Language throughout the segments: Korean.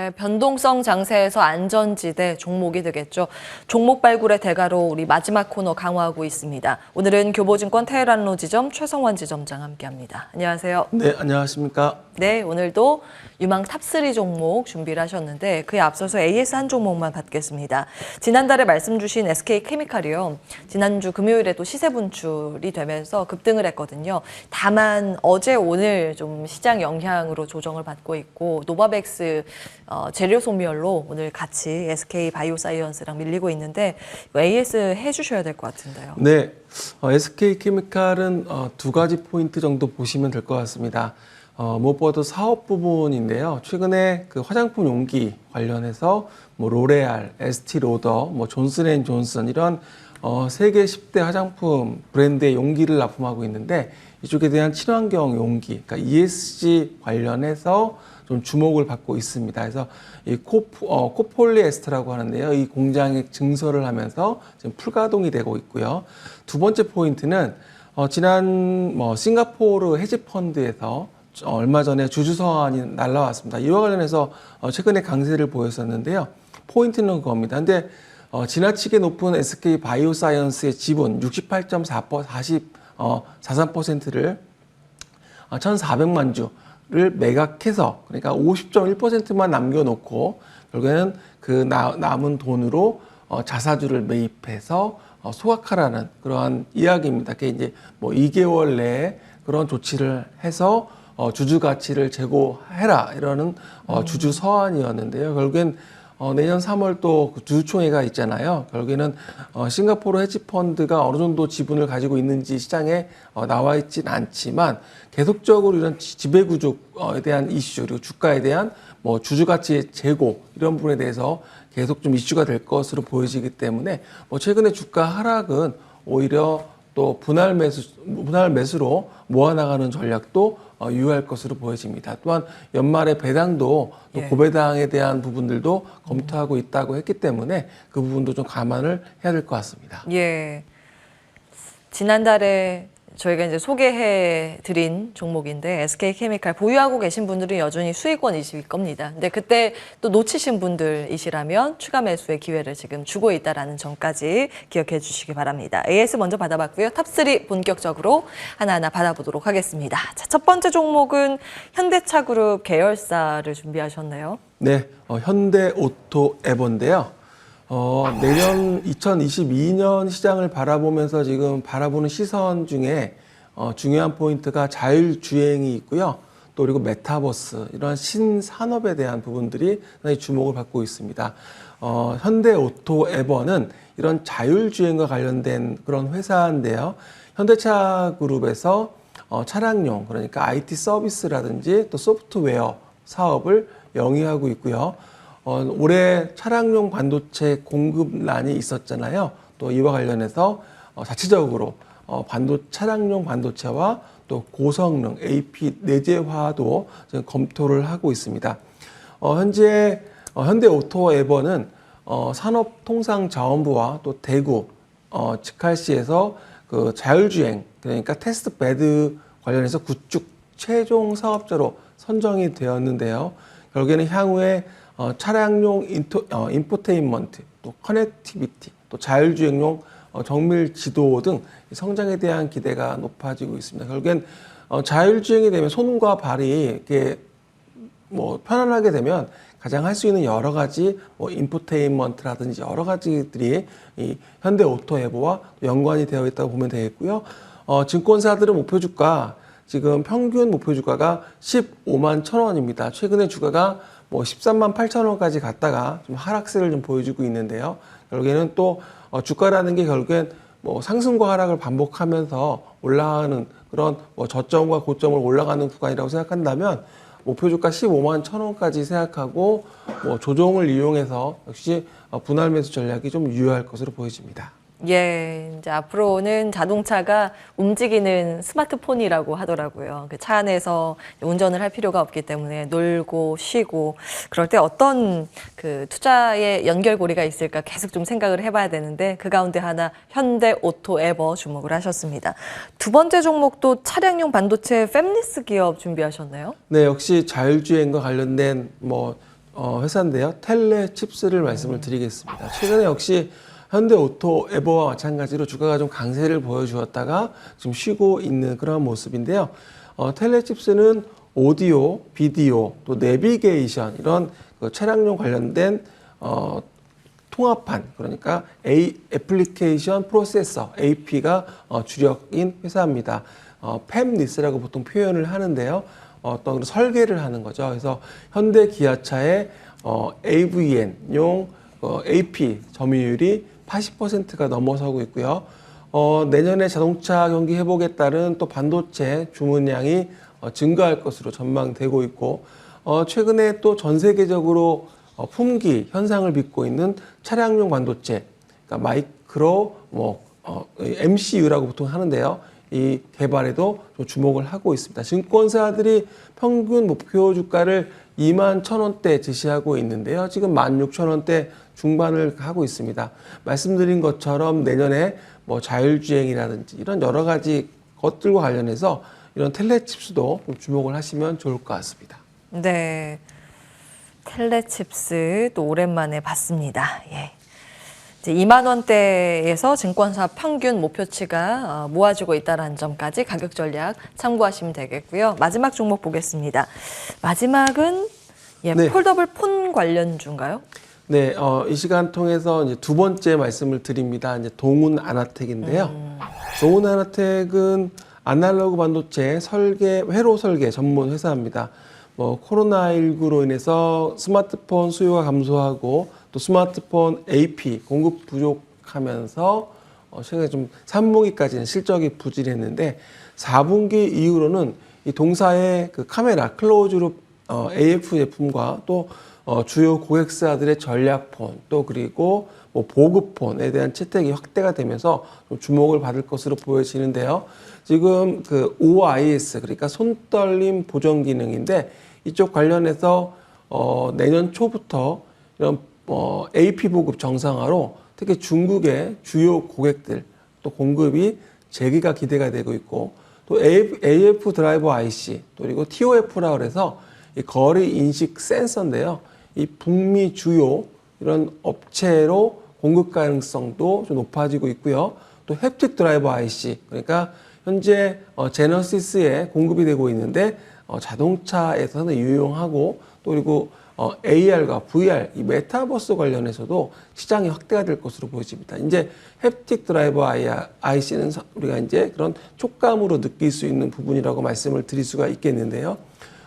네, 변동성 장세에서 안전지대 종목이 되겠죠. 종목 발굴의 대가로 우리 마지막 코너 강화하고 있습니다. 오늘은 교보증권 테헤란로 지점 최성원 지점장 함께합니다. 안녕하세요. 네, 안녕하십니까. 네, 오늘도 유망 탑3 종목 준비를 하셨는데 그에 앞서서 AS 한 종목만 받겠습니다. 지난달에 말씀 주신 SK케미칼이요. 지난주 금요일에도 시세 분출이 되면서 급등을 했거든요. 다만 어제 오늘 좀 시장 영향으로 조정을 받고 있고 노바백스 재료 소멸로 오늘 같이 SK바이오사이언스랑 밀리고 있는데 AS 해주셔야 될 것 같은데요. 네, SK케미칼은 두 가지 포인트 정도 보시면 될 것 같습니다. 무엇보다도 사업 부분인데요. 최근에 그 화장품 용기 관련해서 뭐 로레알, 에스티로더, 뭐 존슨앤존슨 이런 세계 10대 화장품 브랜드의 용기를 납품하고 있는데 이쪽에 대한 친환경 용기, 그러니까 ESG 관련해서 좀 주목을 받고 있습니다. 그래서 이 코폴리에스터라고 하는데요. 이 공장에 증설을 하면서 지금 풀가동이 되고 있고요. 두 번째 포인트는 지난 싱가포르 헤지펀드에서 얼마 전에 주주서한이 날라왔습니다. 이와 관련해서 최근에 강세를 보였었는데요. 포인트는 그겁니다. 근데 지나치게 높은 SK 바이오사이언스의 지분 68.43%를 1,400만 주를 매각해서 그러니까 50.1%만 남겨놓고 결국에는 그 남은 돈으로 자사주를 매입해서 소각하라는 그러한 이야기입니다. 그게 이제 뭐 2개월 내에 그런 조치를 해서 주주 가치를 제고해라 이러는 주주 서한이었는데요. 결국엔 내년 3월 또 주주총회가 있잖아요. 결국에는 싱가포르 헤지펀드가 어느 정도 지분을 가지고 있는지 시장에 나와 있진 않지만 계속적으로 이런 지배구조에 대한 이슈 그리고 주가에 대한 뭐 주주 가치의 재고 이런 부분에 대해서 계속 좀 이슈가 될 것으로 보여지기 때문에 뭐 최근에 주가 하락은 오히려 또 분할 매수로 모아나가는 전략도 유효할 것으로 보여집니다. 또한 연말에 배당도 또 고배당에 대한 부분들도 검토하고 있다고 했기 때문에 그 부분도 좀 감안을 해야 될 것 같습니다. 예. 지난달에 저희가 이제 소개해드린 종목인데 SK케미칼 보유하고 계신 분들은 여전히 수익원이실 겁니다. 근데 그때 또 놓치신 분들이시라면 추가 매수의 기회를 지금 주고 있다는 점까지 기억해 주시기 바랍니다. AS 먼저 받아봤고요. 탑3 본격적으로 하나하나 받아보도록 하겠습니다. 자, 첫 번째 종목은 현대차그룹 계열사를 준비하셨네요. 네, 현대오토에버인데요. 내년 2022년 시장을 바라보면서 지금 바라보는 시선 중에 중요한 포인트가 자율주행이 있고요. 또 그리고 메타버스 이런 신산업에 대한 부분들이 상당히 주목을 받고 있습니다. 현대오토에버는 이런 자율주행과 관련된 그런 회사인데요. 현대차 그룹에서 차량용 그러니까 IT 서비스라든지 또 소프트웨어 사업을 영위하고 있고요. 올해 차량용 반도체 공급난이 있었잖아요. 또 이와 관련해서 자체적으로 차량용 반도체와 또 고성능 AP 내재화도 지금 검토를 하고 있습니다. 현재 현대오토에버는 산업통상자원부와 또 대구 직할시에서 그 자율주행 그러니까 테스트베드 관련해서 구축 최종 사업자로 선정이 되었는데요. 결국에는 향후에 차량용 인포테인먼트, 또 커넥티비티, 또 자율주행용 정밀 지도 등 성장에 대한 기대가 높아지고 있습니다. 결국엔 자율주행이 되면 손과 발이 이렇게 뭐 편안하게 되면 가장 할 수 있는 여러 가지 뭐 인포테인먼트라든지 여러 가지들이 이 현대오토에버와 연관이 되어 있다고 보면 되겠고요. 증권사들은 목표주가 지금 평균 목표주가가 15만 1,000원입니다. 최근에 주가가 뭐 13만 8천 원까지 갔다가 좀 하락세를 좀 보여주고 있는데요. 결국에는 또 주가라는 게 결국엔 뭐 상승과 하락을 반복하면서 올라가는 그런 뭐 저점과 고점을 올라가는 구간이라고 생각한다면 목표 주가 15만 1천 원까지 생각하고 뭐 조정을 이용해서 역시 분할 매수 전략이 좀 유효할 것으로 보여집니다. 예, 이제 앞으로는 자동차가 움직이는 스마트폰이라고 하더라고요. 그 차 안에서 운전을 할 필요가 없기 때문에 놀고 쉬고 그럴 때 어떤 그 투자의 연결고리가 있을까 계속 좀 생각을 해봐야 되는데 그 가운데 하나 현대오토에버 주목을 하셨습니다. 두 번째 종목도 차량용 반도체 팹리스 기업 준비하셨네요. 네, 역시 자율주행과 관련된 뭐 회사인데요. 텔레칩스를 말씀을 드리겠습니다. 최근에 역시 현대오토, 에버와 마찬가지로 주가가 좀 강세를 보여주었다가 좀 쉬고 있는 그런 모습인데요. 텔레칩스는 오디오, 비디오, 또 내비게이션 이런 그 차량용 관련된 통합한 그러니까 애플리케이션 프로세서 AP가 주력인 회사입니다. 팹리스라고 보통 표현을 하는데요. 어떤 설계를 하는 거죠. 그래서 현대 기아차의 AVN용 AP 점유율이 80%가 넘어서고 있고요. 내년에 자동차 경기 회복에 따른 또 반도체 주문량이 증가할 것으로 전망되고 있고, 최근에 또 전 세계적으로 품귀 현상을 빚고 있는 차량용 반도체, 그러니까 마이크로, MCU라고 보통 하는데요. 이 개발에도 좀 주목을 하고 있습니다. 증권사들이 평균 목표 주가를 21,000원대 제시하고 있는데요. 지금 16,000원대 중반을 하고 있습니다. 말씀드린 것처럼 내년에 뭐 자율주행이라든지 이런 여러 가지 것들과 관련해서 이런 텔레칩스도 좀 주목을 하시면 좋을 것 같습니다. 네. 텔레칩스 또 오랜만에 봤습니다. 예. 이제 2만 원대에서 증권사 평균 목표치가 모아지고 있다는 점까지 가격 전략 참고하시면 되겠고요. 마지막 종목 보겠습니다. 마지막은 네. 폴더블 폰 관련주인가요? 네, 이 시간 통해서 이제 두 번째 말씀을 드립니다. 이제 동훈 아나텍인데요. 동훈 아나텍은 아날로그 반도체 회로 설계 전문 회사입니다. 코로나19로 인해서 스마트폰 수요가 감소하고 또 스마트폰 AP 공급 부족하면서 최근에 좀 3분기까지는 실적이 부진했는데 4분기 이후로는 이 동사의 그 카메라 클로즈룹 AF 제품과 또 주요 고객사들의 전략폰 또 그리고 보급폰에 대한 채택이 확대가 되면서 좀 주목을 받을 것으로 보여지는데요. 지금 그 OIS 그러니까 손떨림 보정 기능인데 이쪽 관련해서 내년 초부터 이런 AP 보급 정상화로 특히 중국의 주요 고객들 또 공급이 재개가 기대가 되고 있고 또 AF 드라이버 IC 또 그리고 TOF라고 해서 이 거리 인식 센서인데요. 이 북미 주요 이런 업체로 공급 가능성도 좀 높아지고 있고요. 또 햅틱 드라이버 IC 그러니까 현재 제너시스에 공급이 되고 있는데 자동차에서는 유용하고 또 그리고 AR과 VR 이 메타버스 관련해서도 시장이 확대가 될 것으로 보여집니다. 이제 햅틱 드라이버 IC는 우리가 이제 그런 촉감으로 느낄 수 있는 부분이라고 말씀을 드릴 수가 있겠는데요.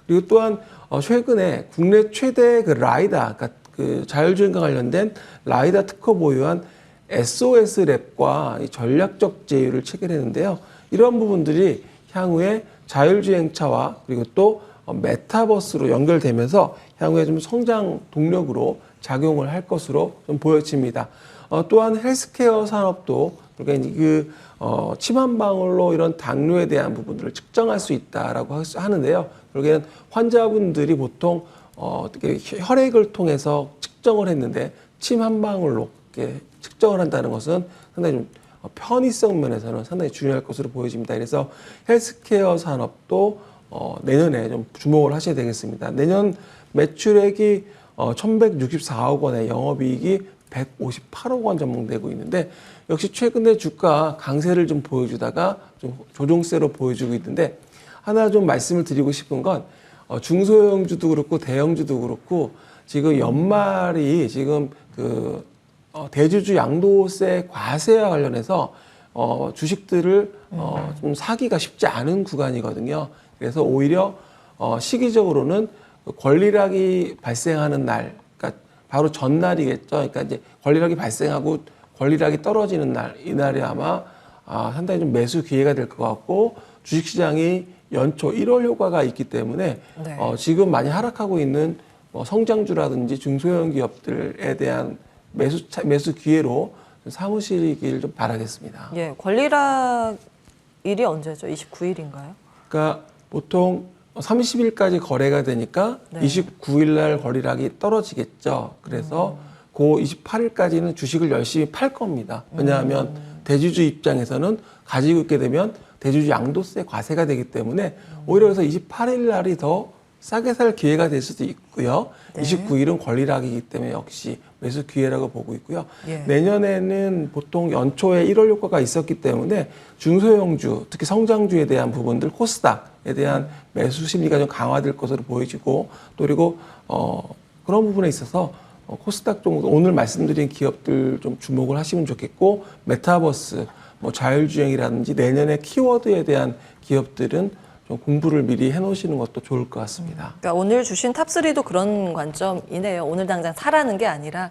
그리고 또한 최근에 국내 최대 그 라이다, 그러니까 그 자율주행과 관련된 라이다 특허 보유한 SOS 랩과 전략적 제휴를 체결했는데요. 이런 부분들이 향후에 자율주행차와 그리고 또 메타버스로 연결되면서 향후에 좀 성장 동력으로 작용을 할 것으로 좀 보여집니다. 또한 헬스케어 산업도 그러니까 그 침 한 방울로 이런 당뇨에 대한 부분들을 측정할 수 있다라고 하는데요. 결국에는 환자분들이 보통 어떻게 혈액을 통해서 측정을 했는데 침 한 방울로 이렇게 측정을 한다는 것은 상당히 좀 편의성 면에서는 상당히 중요할 것으로 보여집니다. 그래서 헬스케어 산업도 내년에 좀 주목을 하셔야 되겠습니다. 내년 매출액이 1,164억 원에 영업이익이 158억 원 전망되고 있는데 역시 최근에 주가 강세를 좀 보여주다가 좀 조정세로 보여주고 있는데 하나 좀 말씀을 드리고 싶은 건 중소형주도 그렇고 대형주도 그렇고 지금 연말이 지금 그 대주주 양도세 과세와 관련해서 주식들을 좀 사기가 쉽지 않은 구간이거든요. 그래서 오히려 시기적으로는 권리락이 발생하는 날, 그러니까 바로 전날이겠죠. 그러니까 이제 권리락이 발생하고 권리락이 떨어지는 날, 이날이 아마 상당히 좀 매수 기회가 될 것 같고 주식시장이 연초 1월 효과가 있기 때문에 네. 지금 많이 하락하고 있는 성장주라든지 중소형 기업들에 대한 매수 기회로 삼으시길 좀 바라겠습니다. 예, 권리락일이 언제죠? 29일인가요? 그러니까 보통 30일까지 거래가 되니까 네. 29일 날 권리락이 떨어지겠죠. 그래서 그 28일까지는 주식을 열심히 팔 겁니다. 왜냐하면 대주주 입장에서는 가지고 있게 되면 대주주 양도세 과세가 되기 때문에 오히려 그래서 28일 날이 더 싸게 살 기회가 될 수도 있고요. 네. 29일은 권리락이기 때문에 역시 매수 기회라고 보고 있고요. 예. 내년에는 보통 연초에 1월 효과가 있었기 때문에 중소형주, 특히 성장주에 대한 부분들, 코스닥에 대한 매수 심리가 좀 강화될 것으로 보여지고, 또 그리고 그런 부분에 있어서 코스닥 정도 오늘 말씀드린 기업들 좀 주목을 하시면 좋겠고, 메타버스, 뭐 자율주행이라든지 내년의 키워드에 대한 기업들은 좀 공부를 미리 해놓으시는 것도 좋을 것 같습니다. 그러니까 오늘 주신 탑3도 그런 관점이네요. 오늘 당장 사라는 게 아니라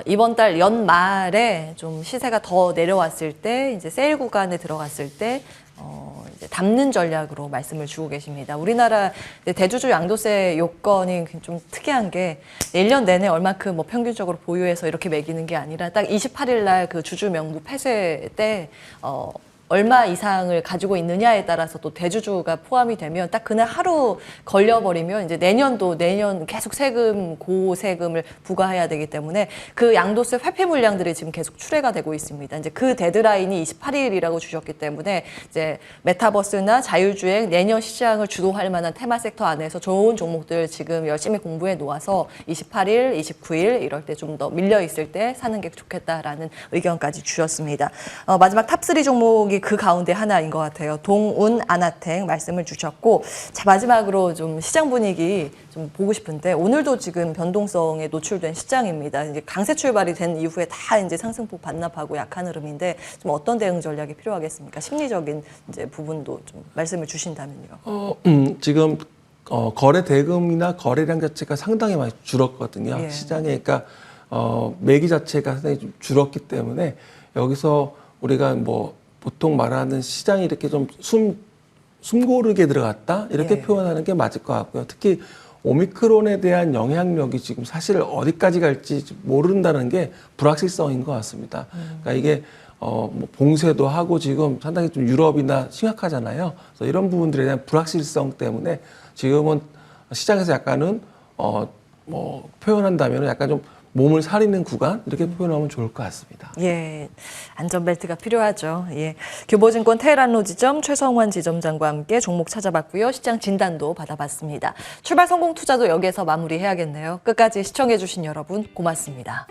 이번 달 연말에 좀 시세가 더 내려왔을 때 이제 세일 구간에 들어갔을 때 이제 담는 전략으로 말씀을 주고 계십니다. 우리나라 대주주 양도세 요건이 좀 특이한 게 1년 내내 얼마큼 뭐 평균적으로 보유해서 이렇게 매기는 게 아니라 딱 28일 날 그 주주 명부 폐쇄 때 얼마 이상을 가지고 있느냐에 따라서 또 대주주가 포함이 되면 딱 그날 하루 걸려버리면 이제 내년 계속 고세금을 부과해야 되기 때문에 그 양도세 회피 물량들이 지금 계속 출회가 되고 있습니다. 이제 그 데드라인이 28일이라고 주셨기 때문에 이제 메타버스나 자율주행 내년 시장을 주도할 만한 테마 섹터 안에서 좋은 종목들 지금 열심히 공부해 놓아서 28일, 29일 이럴 때 좀 더 밀려 있을 때 사는 게 좋겠다라는 의견까지 주셨습니다. 마지막 탑3 종목이 그 가운데 하나인 것 같아요. 동운, 아나텍 말씀을 주셨고, 자, 마지막으로 좀 시장 분위기 좀 보고 싶은데, 오늘도 지금 변동성에 노출된 시장입니다. 이제 강세 출발이 된 이후에 다 이제 상승폭 반납하고 약한 흐름인데, 좀 어떤 대응 전략이 필요하겠습니까? 심리적인 이제 부분도 좀 말씀을 주신다면요. 지금 거래 대금이나 거래량 자체가 상당히 많이 줄었거든요. 예. 시장에, 그러니까 매기 자체가 상당히 좀 줄었기 때문에 여기서 우리가 뭐 보통 말하는 시장이 이렇게 좀 숨고르게 들어갔다 이렇게 예. 표현하는 게 맞을 것 같고요. 특히 오미크론에 대한 영향력이 지금 사실 어디까지 갈지 모른다는 게 불확실성인 것 같습니다. 그러니까 이게 뭐 봉쇄도 하고 지금 상당히 좀 유럽이나 심각하잖아요. 그래서 이런 부분들에 대한 불확실성 때문에 지금은 시장에서 약간은 뭐 표현한다면 약간 좀 몸을 사리는 구간 이렇게 표현하면 좋을 것 같습니다. 예, 안전벨트가 필요하죠. 예, 교보증권 테헤란로 지점 최성환 지점장과 함께 종목 찾아봤고요. 시장 진단도 받아봤습니다. 출발 성공 투자도 여기에서 마무리해야겠네요. 끝까지 시청해주신 여러분 고맙습니다.